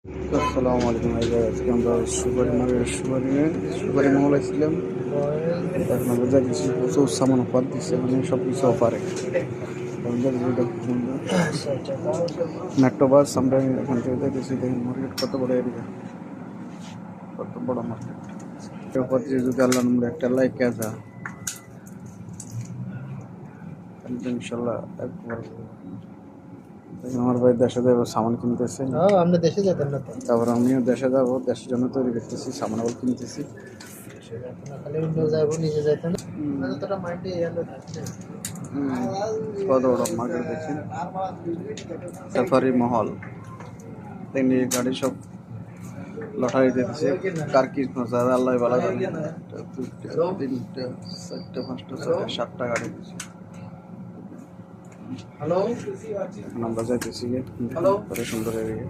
আসসালামু আলাইকুম ভাই, আজকে আমরা সুপারি মহল আসছিলাম। এখন আমরা যাচ্ছি, প্রচুর সামান অফার দিচ্ছে, মানে সব কিছু অফারে। মেট্রো বাস আমরা এখান থেকে দেখেছি, দেখেন মার্কেট কত বড় এরিয়া, কত বড় মার্কেট। অফার দিয়ে যদি আল্লাহ নম্বর একটা লাইক আসা ইনশাল্লাহ একবার। আমার ভাই দেশে যাবো, সামান কিনতেছে। আমরা দেশে যেতেন না তো, তারপর আমিও দেশে যাবো, দেশের জন্য তৈরি করতেছি, সামান আবার কিনতেছি। খালি অন্য যাবো, নিজে যেতেন না তোরা মাইন্ডে কত বড় মার্কেট দেখছেন, সাফারি মহল। তেমনি গাড়ি সব লটারি দিতেছে, কার কি মজা আল্লাহ ভালো জানে। একটা, দুইটা, তিনটা, চারটা, পাঁচটা, ছয়টা, সাতটা গাড়ি দিচ্ছে। হ্যালো এখন আমরা যাইতেছি সুন্দর এরিয়া।